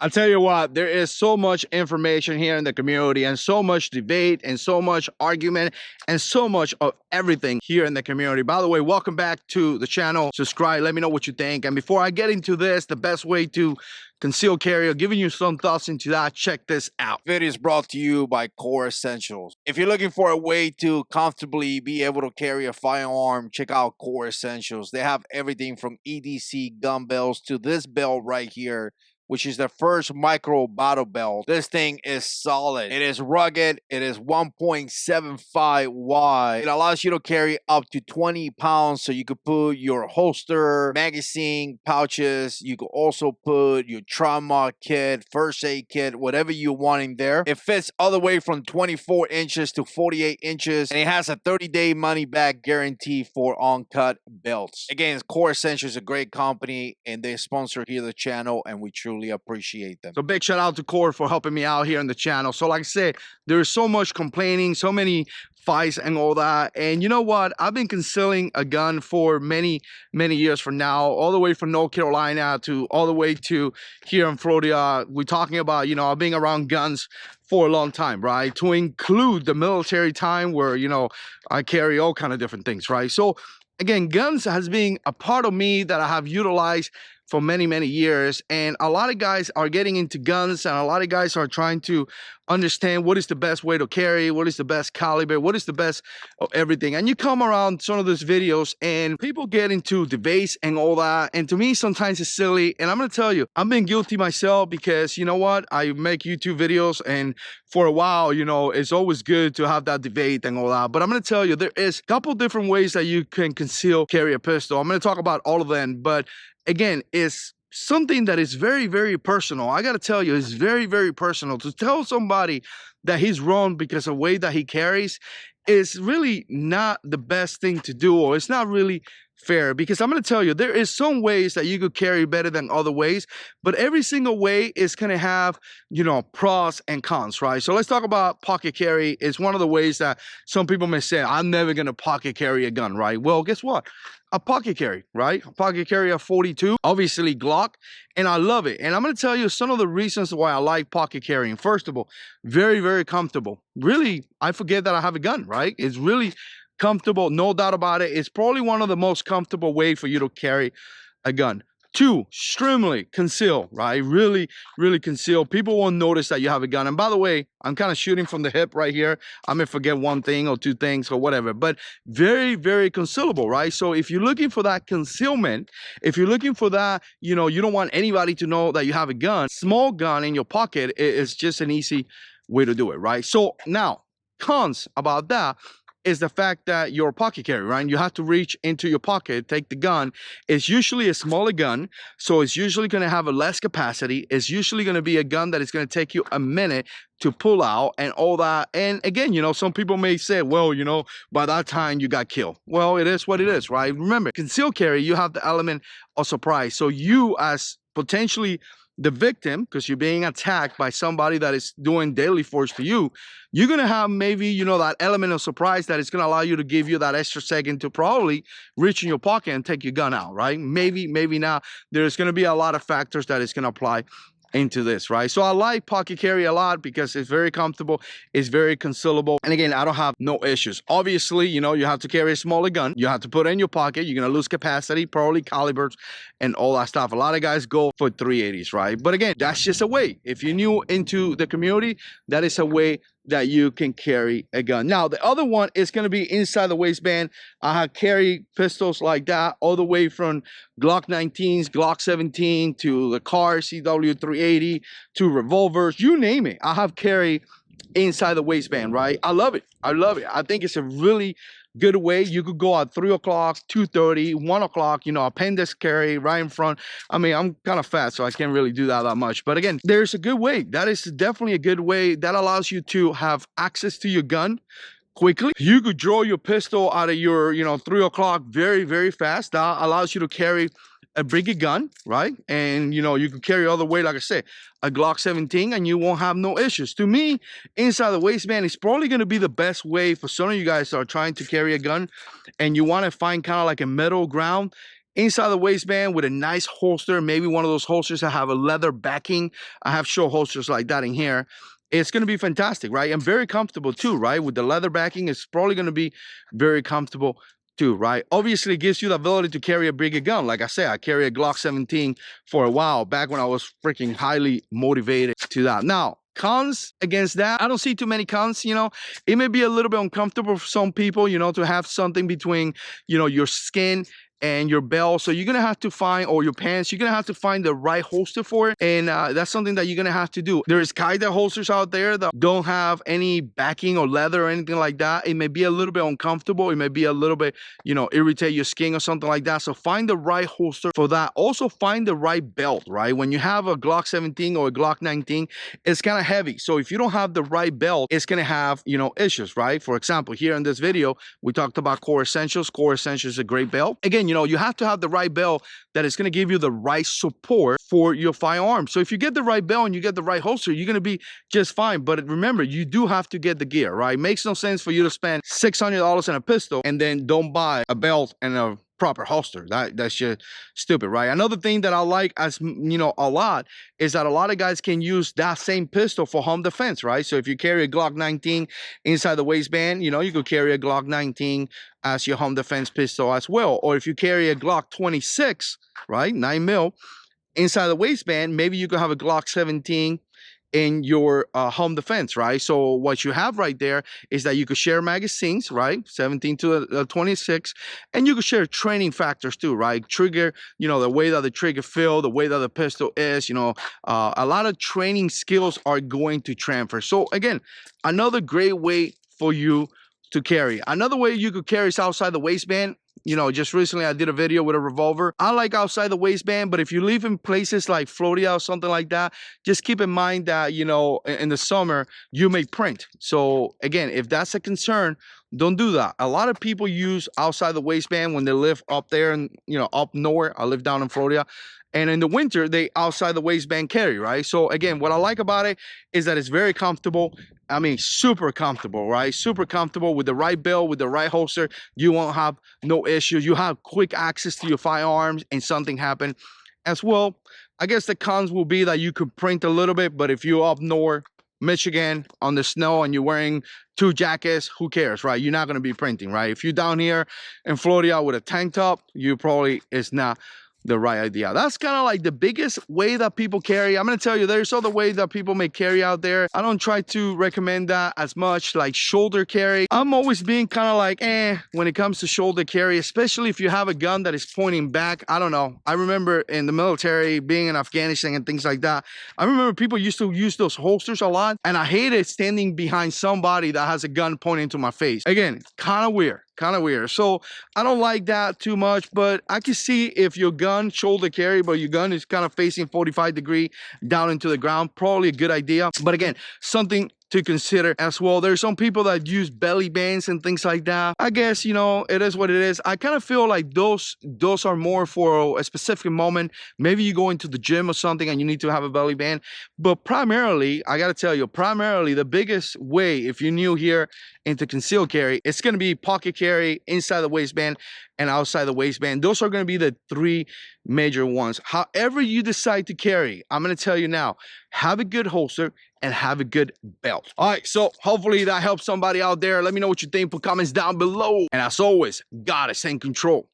I'll tell you what, there is so much information here in the community and so much debate and so much argument and so much of everything here in the community. By the way, welcome back to the channel. Subscribe, let me know what you think. And before I get into this, the best way to conceal carry, or giving you some thoughts into that, check this out. Video is brought to you by Core Essentials. If you're looking for a way to comfortably be able to carry a firearm, check out Core Essentials. They have everything from EDC gun belts to this belt right here, which is the first micro battle belt. This thing is solid. It is rugged. It is 1.75 wide. It allows you to carry up to 20 pounds, so you could put your holster, magazine, pouches. You could also put your trauma kit, first aid kit, whatever you want in there. It fits all the way from 24 inches to 48 inches, and it has a 30-day money-back guarantee for uncut belts. Again, Core Essentials is a great company, and they sponsor here the channel, and we truly appreciate them. So big shout out to Core for helping me out here on the channel. So like I said, there's so much complaining, so many fights and all that. And you know what? I've been concealing a gun for many years from now, all the way from North Carolina to all the way to here in Florida. We're talking about, you know, being around guns for a long time, right? To include the military time where, you know, I carry all kind of different things, right? So again, guns has been a part of me that I have utilized for many years, and a lot of guys are getting into guns, and a lot of guys are trying to understand what is the best way to carry, what is the best caliber, what is the best of everything. And you come around some of those videos and people get into debates and all that, and to me sometimes it's silly. And I'm gonna tell you, I've been guilty myself, because you know what, I make YouTube videos, and for a while, you know, it's always good to have that debate and all that. But I'm gonna tell you, there is a couple different ways that you can conceal carry a pistol. I'm gonna talk about all of them, but again, it's something that is very personal. I gotta tell you, it's very personal. To tell somebody that he's wrong because of the way that he carries is really not the best thing to do, or it's not really fair. Because I'm going to tell you, there is some ways that you could carry better than other ways, but every single way is going to have, you know, pros and cons, right? So let's talk about pocket carry. It's one of the ways that some people may say, I'm never going to pocket carry a gun, right? Well, guess what? A pocket carry, right? A pocket carry of 42, obviously Glock, and I love it. And I'm going to tell you some of the reasons why I like pocket carrying. First of all, very comfortable. Really, I forget that I have a gun, right? It's really comfortable, no doubt about it. It's probably one of the most comfortable ways for you to carry a gun. Two, extremely conceal, right? Really conceal. People won't notice that you have a gun. And by the way, I'm kind of shooting from the hip right here. I may forget one thing or two things or whatever, but very concealable, right? So if you're looking for that concealment, if you're looking for that, you know, you don't want anybody to know that you have a gun, small gun in your pocket is just an easy way to do it, right? So now, cons about that is the fact that you're a pocket carry, right? You have to reach into your pocket, take the gun. It's usually a smaller gun, so it's usually going to have a less capacity. It's usually going to be a gun that is going to take you a minute to pull out and all that. And again, you know, some people may say, well, you know, by that time you got killed. Well, it is what it is, right? Remember, concealed carry, you have the element of surprise. So you, as potentially the victim, because you're being attacked by somebody that is doing daily force to you, you're going to have maybe, you know, that element of surprise that is going to allow you to give you that extra second to probably reach in your pocket and take your gun out, right? Maybe not. There's going to be a lot of factors that is going to apply into this, right? So I like pocket carry a lot because it's very comfortable, it's very concealable, and again, I don't have no issues. Obviously, you know, you have to carry a smaller gun, you have to put it in your pocket, you're gonna lose capacity, probably calibers and all that stuff. A lot of guys go for 380s, right? But again, that's just a way. If you're new into the community, that is a way that you can carry a gun. Now, the other one is going to be inside the waistband. I have carried pistols like that all the way from Glock 19s, Glock 17 to the car CW 380 to revolvers, you name it. I have carried inside the waistband, right? I love it. I love it. I think it's a really good way. You could go at 3 o'clock, 2:30, 1 o'clock, you know, appendix carry right in front. I mean, I'm kind of fat, so I can't really do that much. But again, there's a good way. That is definitely a good way. That allows you to have access to your gun quickly. You could draw your pistol out of your, you know, 3 o'clock very fast. That allows you to carry a bigger gun, right? And you know, you can carry all the way, like I said, a Glock 17, and you won't have no issues. To me, inside the waistband is probably going to be the best way for some of you guys that are trying to carry a gun and you want to find kind of like a middle ground. inside the waistband with a nice holster, maybe one of those holsters that have a leather backing. I have show holsters like that in here. It's going to be fantastic, right? And very comfortable too, right? With the leather backing, it's probably going to be very comfortable too, right? Obviously, it gives you the ability to carry a bigger gun. Like I said, I carry a Glock 17 for a while back when I was freaking highly motivated to that. Now, cons against that, I don't see too many cons. You know, it may be a little bit uncomfortable for some people, you know, to have something between, you know, your skin and your belt. So you're gonna have to find, or your pants, you're gonna have to find the right holster for it. And that's something that you're gonna have to do. There's Kaida holsters out there that don't have any backing or leather or anything like that. It may be a little bit uncomfortable. It may be a little bit, you know, irritate your skin or something like that. So find the right holster for that. Also find the right belt, right? When you have a Glock 17 or a Glock 19, it's kind of heavy. So if you don't have the right belt, it's gonna have, you know, issues, right? For example, here in this video, we talked about Core Essentials. Core Essentials is a great belt. Again, you know, you have to have the right belt that is going to give you the right support for your firearm. So if you get the right belt and you get the right holster, you're going to be just fine. But remember, you do have to get the gear, right? It makes no sense for you to spend $600 on a pistol and then don't buy a belt and a proper holster. That's just stupid, right? Another thing that I like, as you know, a lot is that a lot of guys can use that same pistol for home defense, right? So if you carry a Glock 19 inside the waistband, you know, you could carry a Glock 19 as your home defense pistol as well. Or if you carry a Glock 26, right, 9mm inside the waistband, maybe you could have a Glock 17 in your home defense, right? So what you have right there is that you could share magazines, right? 17 to 26, and you could share training factors too, right? Trigger, you know, the way that the trigger feel, the way that the pistol is, you know, a lot of training skills are going to transfer. So again, another great way for you to carry. Another way you could carry is outside the waistband. You know, just recently I did a video with a revolver. I like outside the waistband, but if you live in places like Florida or something like that, just keep in mind that, you know, in the summer, you may print. So again, if that's a concern, don't do that. A lot of people use outside the waistband when they live up there and, you know, up north. I live down in Florida. And in the winter, they outside the waistband carry, right? So again, what I like about it is that it's very comfortable. I mean, super comfortable, right? Super comfortable with the right belt, with the right holster. You won't have no issues. You have quick access to your firearms and something happen as well. I guess the cons will be that you could print a little bit, but if you're up north, Michigan on the snow and you're wearing 2 jackets, who cares, right? You're not going to be printing, right? If you're down here in Florida with a tank top, you probably is not the right idea. That's kind of like the biggest way that people carry. I'm going to tell you, there's other ways that people may carry out there. I don't try to recommend that as much, like shoulder carry. I'm always being kind of like, when it comes to shoulder carry, especially if you have a gun that is pointing back. I don't know. I remember in the military, being in Afghanistan and things like that, I remember people used to use those holsters a lot, and I hated standing behind somebody that has a gun pointing to my face. Again, kind of weird. So I don't like that too much, but I can see if your gun shoulder carry, but your gun is kind of facing 45 degree down into the ground, probably a good idea. But again, something to consider as well. There's some people that use belly bands and things like that. I guess, you know, it is what it is. I kind of feel like those are more for a specific moment. Maybe you go into the gym or something and you need to have a belly band. But primarily, I got to tell you, primarily the biggest way, if you're new here into concealed carry, it's going to be pocket carry, inside the waistband and outside the waistband. Those are going to be the 3 major ones. However you decide to carry, I'm going to tell you now, have a good holster and have a good belt. All right, so hopefully that helps somebody out there. Let me know what you think. Put comments down below. And as always, God is in control.